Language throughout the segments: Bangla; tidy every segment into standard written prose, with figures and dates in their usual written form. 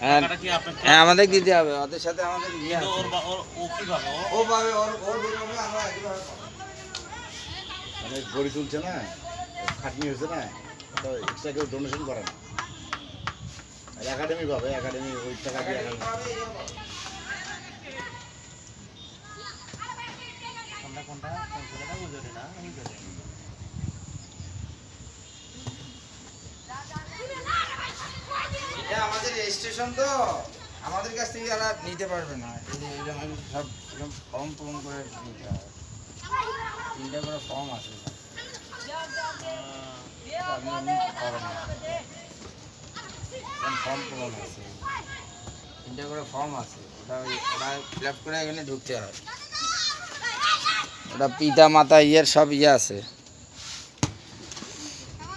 হ্যাঁ টাকাটা কি আপনাকে হ্যাঁ আমাদের দিতে হবে, ওদের সাথে আমাদের ইয়ে কিন্তু আছে। ও কিভাবে ও পাবে, ওর বিনিময়ে আমরা একইভাবে পাবো। মানে গড়ি তুলছে না, খাটনি হয়েছে না, তো এক্সট্রা কেউ ডোনেশন করে না। আর একাডেমি পাবে, একাডেমি ওই টাকা দিয়ে একাডেমি পাবে, ইয়ে পাবে। কোনটা কোনটা কোনটা বুঝলি না বুঝলি এটা আমাদের রেজিস্ট্রেশন তো, আমাদের কাছ থেকে যারা নিতে পারবে না, এই যে এরকম সব এরকম ফর্ম পূরণ করে নিতে হবে। 3টা করে ফর্ম আছে, আপনি এমনি পাবেন না। ফর্ম পূরণ আছে, 3টা করে ফর্ম আছে, ওটা ফিল আপ করে এখানে ঢুকতে হয়। ওটা পিতা মাতা ইয়ের সব ইয়ে আছে।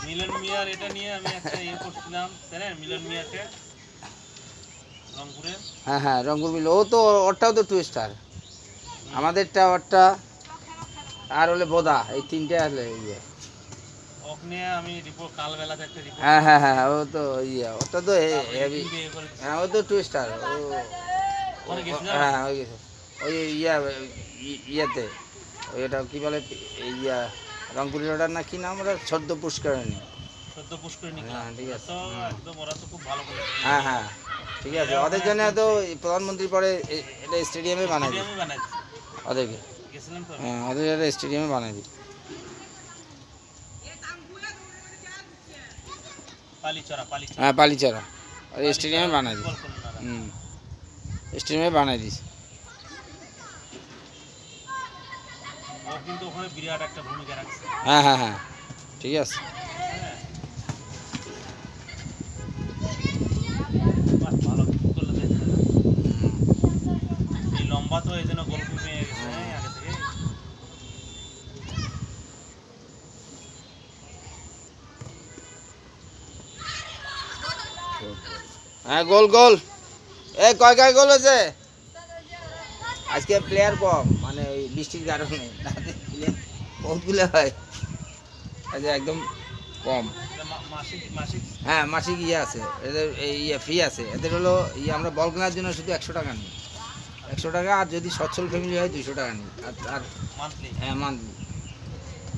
মিলন মিয়ার এটা নিয়ে আমি একটা ইয়ে করছিলাম জানেন, মিলন মিয়াকে রংপুরে। হ্যাঁ হ্যাঁ রংপুর মিল, ও তো ওরটাও তো 2 স্টার, আমাদেরটা ওরটা আর হলে বোদা, এই 3টে আসলে ইয়ে। ওখানে আমি রিপোর্ট কালবেলাতে একটা রিপোর্ট হ্যাঁ হ্যাঁ হ্যাঁ ও তো ইয়ে, ওটা তো হেভি। হ্যাঁ ও তো 2 স্টার, ও ওখানে গেছিলাম। হ্যাঁ ওই গেছে ওই ইয়া ইয়েতে, ওই এটা কী বলে ইয়া রংপুরের ওটার না কি নাম, ওটা সদ্য পুষ্করিণী। সদ্য পুষ্করিণী। হ্যাঁ ঠিক আছে, তো একদম ওরা তো খুব ভালো করে হ্যাঁ হ্যাঁ ঠিক আছে, ওদের জন্য তো প্রধানমন্ত্রী পরে এটা স্টেডিয়ামে বানাই দিই স্টেডিয়ামে বানাইছে। ওদেরকে। গেছিলাম তো। হ্যাঁ ওদের একটা স্টেডিয়ামে বানাই দিই। পালিচরা হ্যাঁ পালিচারা ওই স্টেডিয়ামে বানাই দিই। হুম স্টেডিয়ামে বানাই দিস। ও কিন্তু ওখানে বিরাট একটা ভূমিকা রাখছে। হ্যাঁ হ্যাঁ হ্যাঁ ঠিক আছে। বাহ, ভালো করলে দেখতে হবে। এই লম্বা তো এই জন্য গোল পেয়ে গেছে আগে থেকে। হ্যাঁ গোল গোল, এই কয় গোল হয়েছে আজকে? প্লেয়ার কম, মানে ওই বৃষ্টির কারণে বহুতগুলো হয়, আচ্ছা একদম কম। এটা মাসিক মাসিক হ্যাঁ মাসিক ইয়ে আছে এদের, এই ইয়ে ফি আছে এদের, হলো ইয়ে আমরা বল কেনার জন্য শুধু 100 টাকা নিই, 100 টাকা, আর যদি সচ্ছল ফ্যামিলি হয় 200 টাকা নিই। আর মান্থলি। হ্যাঁ মান্থলি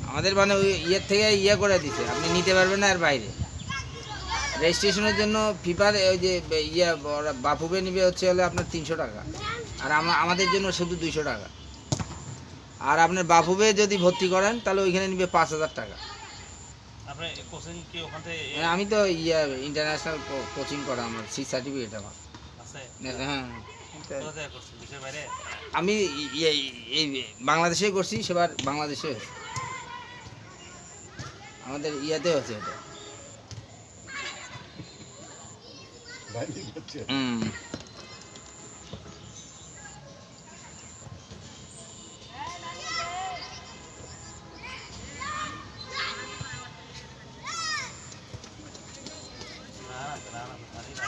আমাদের মানে ওই ইয়ের থেকে ইয়ে করে দিছে, আপনি নিতে পারবেন না এর বাইরে। রেজিস্ট্রেশনের জন্য ফিফার ওই যে ইয়ে বাফুবে নিবে হচ্ছে হলে আপনার 300 টাকা, আর আমাদের জন্য শুধু 200 টাকা। আর আপনার বাফুবে যদি ভর্তি করেন তাহলে ওইখানে নিবে 5000 টাকা। আপনি কোচিং কি ওখান থেকে আমি তো ইয়ে ইন্টারন্যাশনাল কোচিং করা, আমার সি সার্টিফিকেট আমার আছে? হ্যাঁ। কোথা থেকে করছেন, দেশের বাইরে? আমি এই বাংলাদেশে করছি, সেবার বাংলাদেশে হয়েছে। আমাদের ইয়াতে হচ্ছে এটা। বাইরে যাচ্ছে। হুম না না না ভারী না।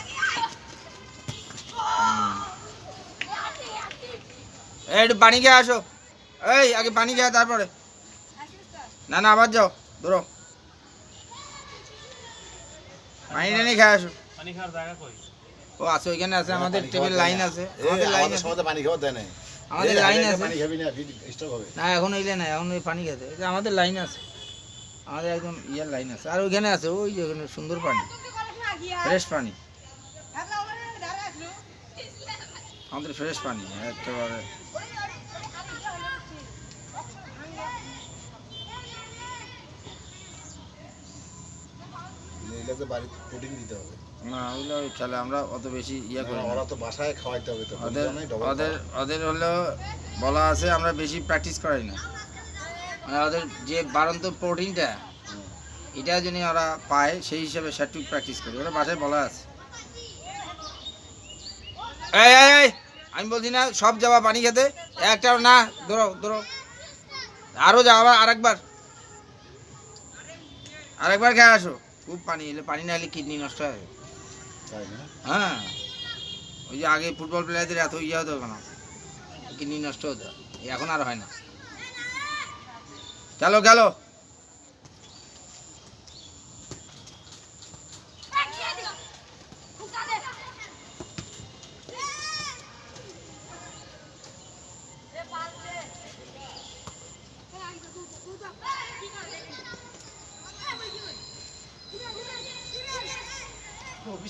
এই একটু পানি খেয়ে আসো, এই আগে পানি খেয়ে তারপরে। না না আবার যাও, ধরো পানি টানি খেয়ে আসো। পানি খাওয়ার জায়গা কই? ও আছে ওইখানে আছে, আমাদের পানি টেবিল খাওয়া লাইন যায় না। আছে, এই আমাদের লাইন আমাদের আছে, সময় তো পানি খাওয়া দেয় না। আমাদের এই লাইন আগে আছে। পানি খাবি না, ফিড স্টক হবে। না এখন ওইলে না, এখন ওই পানি খেতে, এটা আমাদের লাইন আছে, আমাদের একদম ইয়ার লাইন আছে। আর ওইখানে আছে ওই যে ওখানে সুন্দর পানি, ফ্রেশ পানি, আমাদের ফ্রেশ পানি একেবারে। এগুলোতে বাড়ি প্রোটিন দিতে হবে। না ওইগুলো ওই খেলে আমরা অত বেশি ইয়ে করি না। ওরা তো বাসায় খাওয়াইতে হবে তো। ওদের ওদের ওদের হলো বলা আছে আমরা বেশি প্র্যাকটিস করাই না, মানে ওদের যে বাড়ন্ত প্রোটিনটা এটা যদি ওরা পায় সেই হিসাবে সেটুক প্র্যাকটিস করি, ওরা বাসায় বলা আছে। এই এই এই আমি বলছি না সব যাওয়া পানি খেতে, একটাও না, ধরো ধরো আরও যাও, আবার আরেকবার খেয়ে আসো। খুব পানি এলে, পানি না এলে কিডনি নষ্ট হয়। তাই না? হ্যাঁ ওই যে আগে ফুটবল প্লেয়ারদের এত ইয়ে হতো না, কিডনি নষ্ট হতো, এখন আর হয় না। চলো গেলো।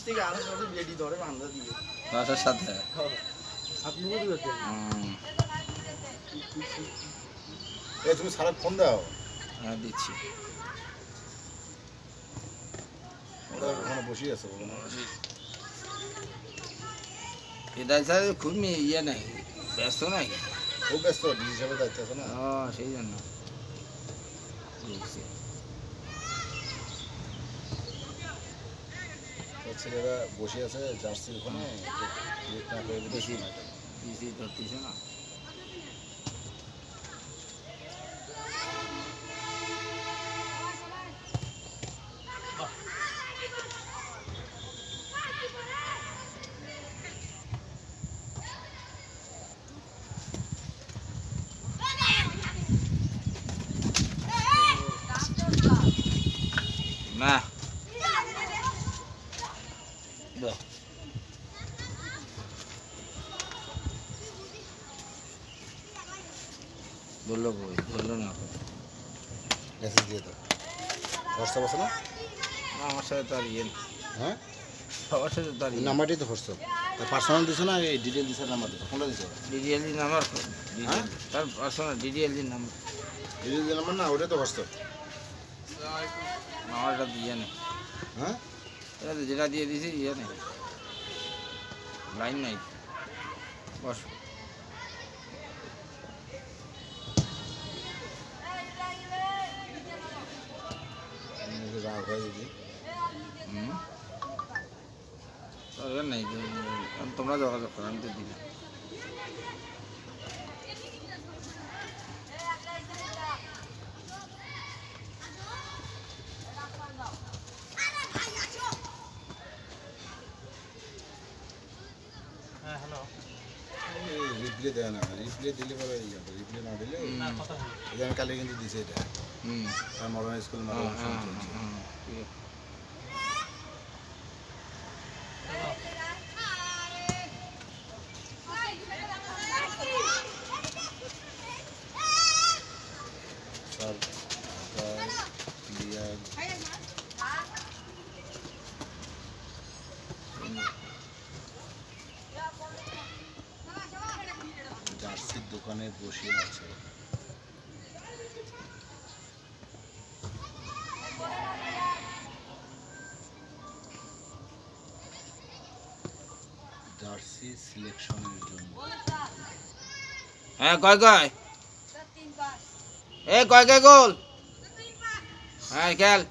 থেকে আরো সাথে বেডি ধরে বান্ধা দিয়ে বাসার সাথে আপনি কোথায় যাচ্ছেন? এ তুমি সারা ফোন দাও হ্যাঁ দিচ্ছি ওরা ওখানে বসে আছে ওখানে এটা স্যার খুব ইয়ে নাই ব্যস্ত নাই খুব ব্যস্ত ডিজি হিসাবে দায়িত্ব আছে না ও সেই জন্য বুঝছি। ওর ছেলেরা বসে আছে জার্সির ওখানে ক্রিকেট না করে বেশি বেশি বেশি ধরতেছে না না দাও। বললো কই বললো না এখন। মেসেজ দিয়ে দাও হোয়াটসঅ্যাপ আছে না আমার সাথে তো আর ইয়ে নেই। হ্যাঁ সবার সাথে তো আর এই ইয়ে নাম্বারটাই তো হোয়াটসঅ্যাপ তা পার্সোনাল দিছো না এই ডিটেল দিছো নাম্বার দিছো কোনটা দিছো ডিডিএলজি নাম্বার হ্যাঁ? তার personal DDLG number detail number না ওটাই তো হোয়াটসঅ্যাপ নাম্বারটা দিয়ে নেই হ্যাঁ এটা তো যেটা দিয়ে দিয়েছি ইয়ে নেই লাইন নাই বস রাগ হয় যদি হুম দরকার নেই তোমরা যোগাযোগ করো আমি তো দিই না হ্যাঁ হ্যালো রিপ্লে দেয় না রিপ্লে দিলে পরে রিপ্লে না দিলে না কথা হয় এই যে আমি কালকে কিন্তু দিছি এটা হুম আর মডার্ন স্কুল হ্যাঁ মডার্ন হ্যাঁ চলছে হ্যাঁ ঠিক আছে। সরকার ক্লিয়ার জার্সির দোকানে বসে আছে জার্সি সিলেকশনের জন্য হ্যাঁ কয় কয় এ কয় কয় গোল হ্যাঁ খেল